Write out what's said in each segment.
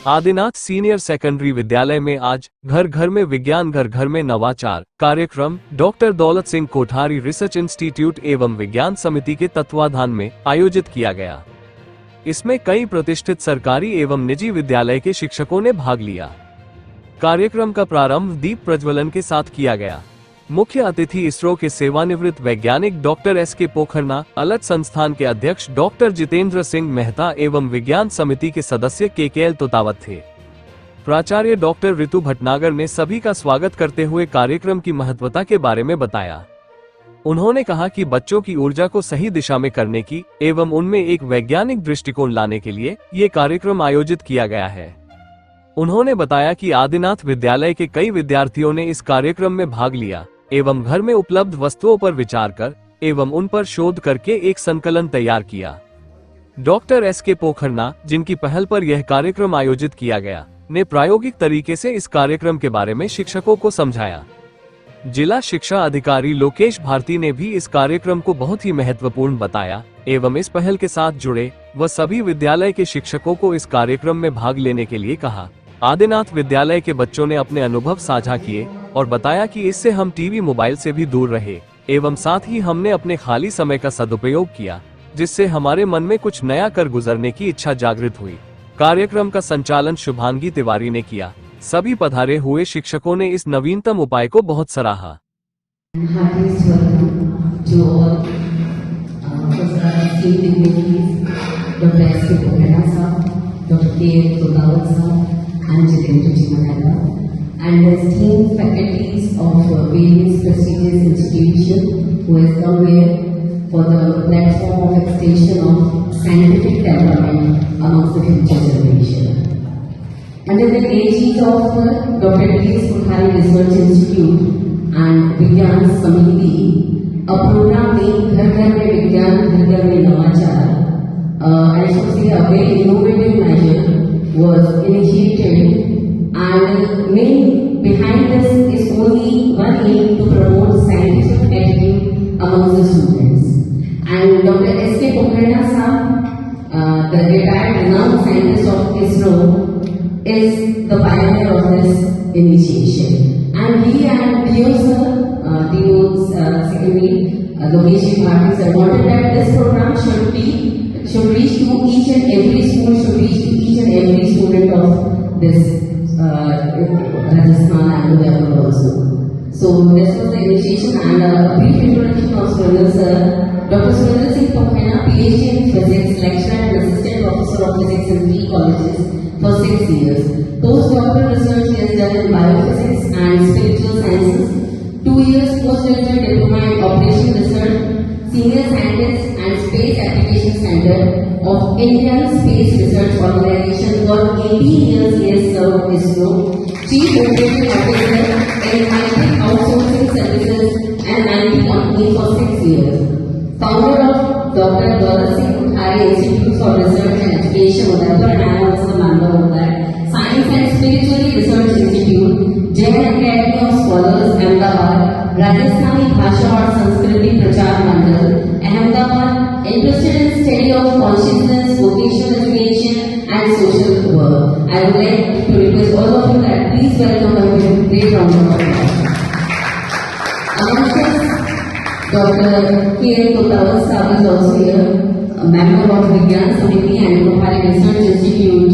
Adinath senior secondary विद्यालय में आज घर घर में विज्ञान घर घर में नवाचार कार्यक्रम doctor Daulat Singh Kothari research institute एवं विज्ञान समिति के तत्वाधान में आयोजित किया गया। इसमें कई प्रतिष्ठित सरकारी एवं निजी विद्यालय के शिक्षकों ने भाग लिया। कार्यक्रम का प्रारंभ दीप प्रज्वलन के साथ किया गया। मुख्य अतिथि इसरो के सेवानिवृत्त वैज्ञानिक डॉक्टर एस.के. पोखरना, अलग संस्थान के अध्यक्ष डॉक्टर जितेंद्र सिंह मेहता एवं विज्ञान समिति के सदस्य के.के.एल. तोतावत थे। प्राचार्य डॉक्टर ऋतु भटनागर ने सभी का स्वागत करते हुए कार्यक्रम की महत्वता के बारे में बताया। उन्होंने कहा कि बच्चों की ऊर्जा को सही दिशा में करने की एवं उनमें एक वैज्ञानिक दृष्टिकोण लाने के लिए ये कार्यक्रम आयोजित किया गया है। उन्होंने बताया कि आदिनाथ विद्यालय के कई विद्यार्थियों ने इस कार्यक्रम में भाग लिया एवं घर में उपलब्ध वस्तुओं पर विचार कर एवं उन पर शोध करके एक संकलन तैयार किया। Doctor S K. पोखरना, जिनकी पहल पर यह कार्यक्रम आयोजित किया गया, ने प्रायोगिक तरीके से इस कार्यक्रम के बारे में शिक्षकों को समझाया। जिला शिक्षा अधिकारी लोकेश भारती ने भी इस कार्यक्रम को बहुत ही महत्वपूर्ण बताया एवं इस पहल के साथ जुड़े व सभी विद्यालय के शिक्षकों को इस कार्यक्रम में भाग लेने के लिए कहा। आदिनाथ विद्यालय के बच्चों ने अपने अनुभव साझा किए और बताया कि इससे हम टीवी मोबाइल से भी दूर रहे एवं साथ ही हमने अपने खाली समय का सदुपयोग किया, जिससे हमारे मन में कुछ नया कर गुजरने की इच्छा जागृत हुई। कार्यक्रम का संचालन शुभांगी तिवारी ने किया। सभी पधारे हुए शिक्षकों ने इस नवीनतम उपाय को बहुत सराहा। and Jitendra Jimanala, and the esteemed faculties of various prestigious institutions who has come here for the platform of extension of scientific development amongst the future generation. Under the aegis of Dr. D.S. Kothari Research Institute and Vigyan Samiti, a program named Ghar Ghar Mein Vigyan, Ghar Ghar Mein Navachar, I should say a very innovative measure was initiated, and main behind this is only one aim to promote scientific attitude amongst the students. And Dr. S.K. Pokharna Sahab, the retired renowned scientist of ISRO, is the pioneer of this initiation. And he and Dio sir, Dio's secretary, Lokesh Bharti sir, wanted that this program should reach to each and every school, should reach to each and every student of this Rajasthan and Udaipur also. So this was the initiation, and a brief introduction of Surendra sir. Dr. Surendra Singh Pokhana, PhD in Physics, lecturer and assistant professor of physics in 3 colleges for 6 years. Postdoctoral research is done in biophysics and spiritual sciences. 2 years postgraduate diploma in operation research, senior scientist and space application center of Indian Space Research Organization for 18 years he has served ISRO, chief operating officer in IT outsourcing services and IT company for 6 years. Founder of Dr. Daulat Singh Kothari Institute for Research and Education, Udaipur, and I am also a member of that. Science and Spirituality Research Institute, Jain Academy of Scholars, Ahmedabad, Rajasthani Bhasha और संस्कृति प्रचार मंडल, Ahmedabad, interested in study of consciousness, vocational education, and social work. I would like to request all of you that please welcome them with a great round of applause. Amongst us, Dr. K.L. Totawat Sahab is also here, a member of Vigyan Samiti and Kothari Research Institute,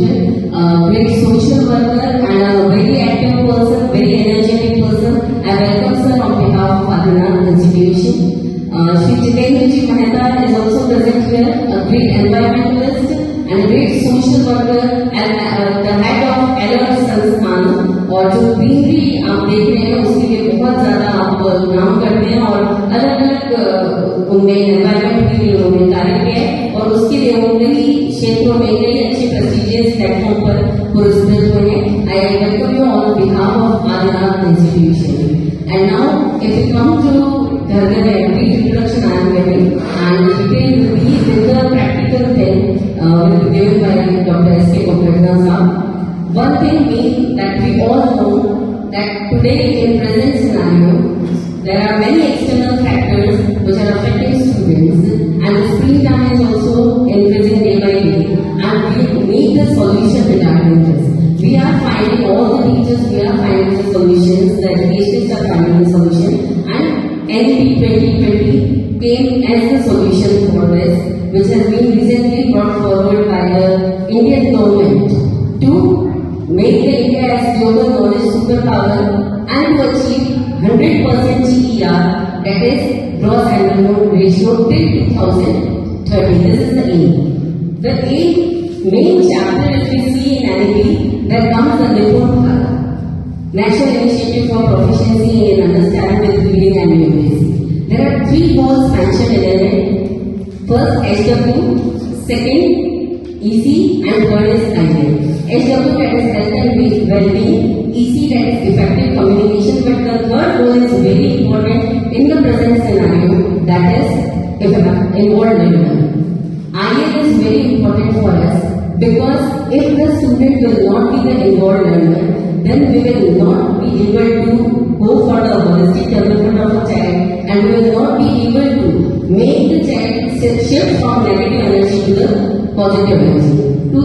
a great social worker and a very active person, very energetic person. I welcome sir on behalf of Adinath Institution. Shri Jitendra Ji Mehta is also present here, a great environmentalist and a great social worker and the head of Alert Sansthan. और जो greenery आप देख रहे हैं उसके लिए बहुत ज्यादा आप काम करते हैं और अलग अलग उनमें एनवायरमेंट के लिए उन्होंने कार्य किया है और उसके लिए वो कई क्षेत्रों में कई अच्छे प्रेस्टिजियस प्लेटफॉर्म पर पुरस्कृत हुए हैं. I welcome you on behalf of Adinath institution. And now if you come to घर घर में brief introduction I am giving, and detail will be with the practical thing will be given by Dr. S.K. Pokharna Sahab. One thing being that we all know that today in present scenario there are many external factors which are affecting students, and the screen time is also increasing day by day, and we need the solution regarding this. is the solution for this, which has been recently brought forward by the Indian government to make the India as global knowledge superpower and to achieve 100% GER, that is gross annual ratio till 2030. This is the aim. The main chapter, if we see in NEP, there comes the Nipun Bharat, National Initiative for Proficiency in Understanding with Reading and Numeracy. There are 3 goals mentioned in it. First, HW, second, EC, and third is ideal. HW, that is health and well-being, EC, that is effective communication, but the third goal is very important in the present scenario, that is involved learning. IL is very important for us because if the student will not be the involved learner, then we will not be able to go for the holistic development of a child, and we will not be able to make the child shift from negative energy to the positive energy, to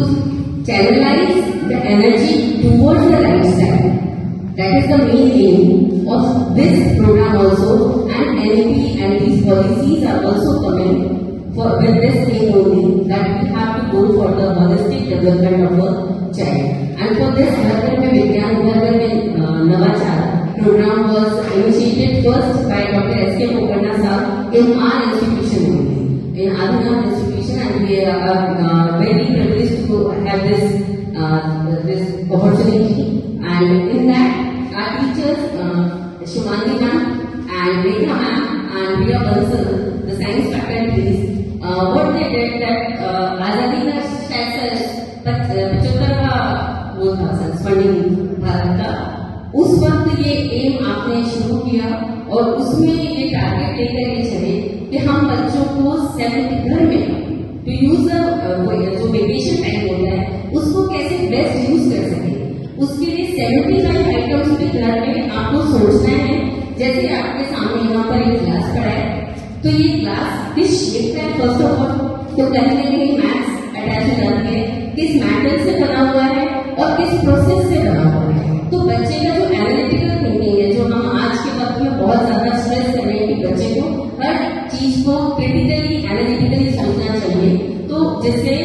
channelize the energy towards the right side. That is the main aim of this program also, and NEP and these policies are also coming with this aim only, that we have to go for the holistic development of a child. And for this, Ghar Ghar Mein Vigyan, Ghar Ghar Mein Navachar program was initiated first by Dr. S.K. Pokharna Sahab in our institution only, in Adinam institution, and we are very privileged to have this opportunity. And in that, our teachers, Shumani ma'am and Rekha ma'am and Riya Bansal, the science faculties, what they did that आजादी का शायद 75वां वो था संस्मरणीय भारत का, उस वक्त ये एम आपने शुरू किया और उसमें ये टारगेट लेकर के चले कि हम बच्चों को 70 घर में टू यूज जो वेकेशन टाइम होता है उसको कैसे बेस्ट यूज कर सके, उसके लिए 75 आइटम्स के घर में आपको सोचना है। जैसे आपके सामने यहाँ पर एक ग्लास पड़ा है, तो ये ग्लास किस शेप का है, फर्स्ट ऑफ ऑल तो कहीं ना कहीं मैथ्स अटैच हो जाती है, किस मैटर से बना हुआ है और किस प्रोसेस से बना हुआ है। तो बच्चे का जो एनालिटिकल थिंकिंग है, जो हम आज के वक्त में बहुत ज्यादा स्ट्रेस कर रहे हैं कि बच्चे को हर चीज को क्रिटिकली एनालिटिकली समझना चाहिए, तो जिससे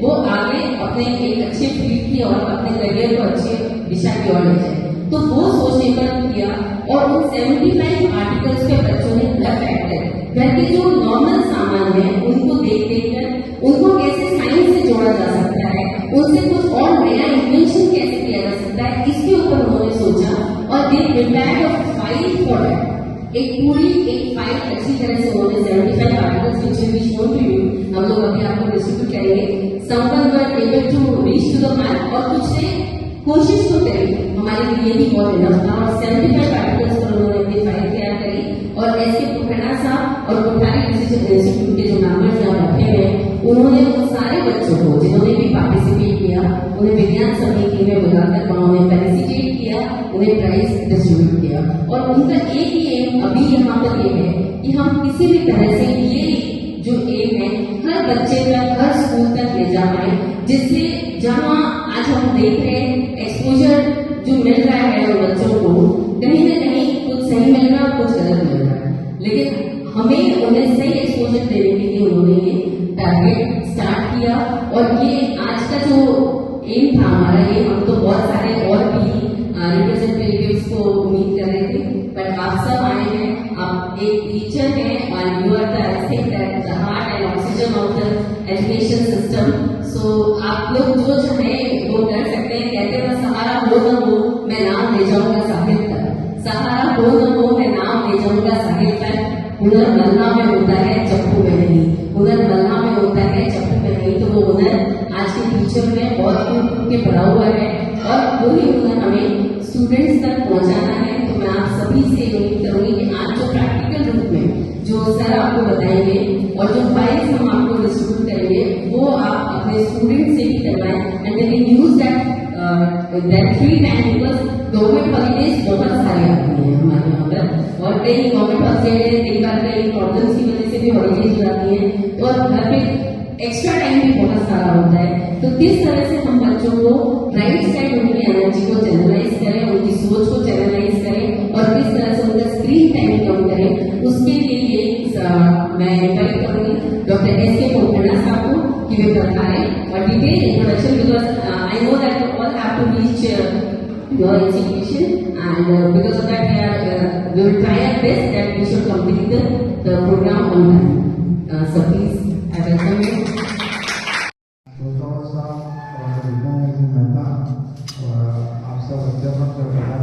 वो आगे अपने एक अच्छे फील्ड की और अपने करियर को अच्छी दिशा की ओर ले जाए। तो वो सोचने पर किया और उन 75 आर्टिकल्स के बच्चों ने घर बैठकर घर के जो नॉर्मल सामान है उनको देख कर उनको कैसे साइंस से जोड़ा जा सकता है, उनसे कुछ और नया इन्वेंशन कैसे किया जा सकता है, इसके ऊपर उन्होंने सोचा और they prepared a file for that. एक फाइल अच्छी तरह से उन्होंने 75 articles which will be shown to you, हम लोग अभी आपको डिस्ट्रीब्यूट करेंगे। Some were able to reach to the math और कुछ ने कोशिश तो करी, हमारे लिए भी बहुत इनफ था और 75 आर्टिकल्स पर उन्होंने अपनी फाइल तैयार करी और एस.के. पोखरना साहब और कोठारी रिसर्च इंस्टीट्यूट के जो मेंबर्स यहाँ बैठे हैं, उन्होंने उन सारे बच्चों को जिन्होंने भी पार्टिसिपेट किया उन्हें विज्ञान समिति में बुलाकर उन्होंने फेलिसिटेट किया, उन्हें प्राइज डिस्ट्रीब्यूट किया और उनका एक ही एम अभी यहाँ पर ये है कि हम किसी भी तरह से ये जो एम है हर बच्चे तक हर स्कूल तक ले जा पाए, जिससे जहाँ आज हम देख रहे हैं एक्सपोजर जो मिल रहा है उन बच्चों को, कहीं ना कहीं कुछ सही मिल रहा है कुछ गलत मिल रहा है, लेकिन हमें उन्हें सही एक्सपोजर देने के लिए उन्होंने ये टारगेट स्टार्ट किया। और ये आज का जो एम था हमारा, ये हम तो बहुत सारे और भी रिप्रेजेंटेटिव्स को उम्मीद कर रहे थे, पर आप सब आए हैं, आप एक टीचर हैं और you are the heart and oxygen of the education system. So आप लोग जो चाहे वो कर सकते हैं। कहते हैं सहारा हो न हो मैं नाम ले जाऊंगा साहिल तक, सहारा हो न हो मैं नाम ले जाऊंगा साहिल तक, हुनर मलना में होता है चप्पू में नहीं, हुनर मलना में होता है चप्पू में नहीं। तो वो हुनर आज के टीचर में बहुत खूब के पढ़ा हुआ है और वही हुनर हमें स्टूडेंट्स तक पहुंचाना है। तो मैं आप सभी से उम्मीद करूंगी कि आज जो प्रैक्टिकल रूप में जो सर आपको बताएंगे और जो फाइल्स हम आपको डिस्ट्रीब्यूट करेंगे वो आप अपने स्टूडेंट से भी करवाएं and they can use that free time, because government holidays बहुत सारे आती हैं हमारे यहाँ पर और कई गवर्नमेंट हॉलीडेज कई बार कई प्रॉब्लम्स की वजह से भी हॉलीडेज हो जाती हैं, तो घर पे एक्स्ट्रा टाइम भी बहुत सारा होता है। तो किस तरह से हम बच्चों को राइट साइड उनकी एनर्जी को चैनलाइज करें, उनकी सोच को चैनलाइज करें और किस तरह से उनका स्क्रीन टाइम कम करें, उसके लिए मैं मैं इन्वाइट करूंगी डॉक्टर एस.के. पोखरणा साहब को कि वे बताएं और detail introduction because I know that you all have to reach your institution and because of that we will try our best that we should complete the program on time. So please, I welcome you. तो साहब और विज्ञान मेहता और आप सब अध्यापक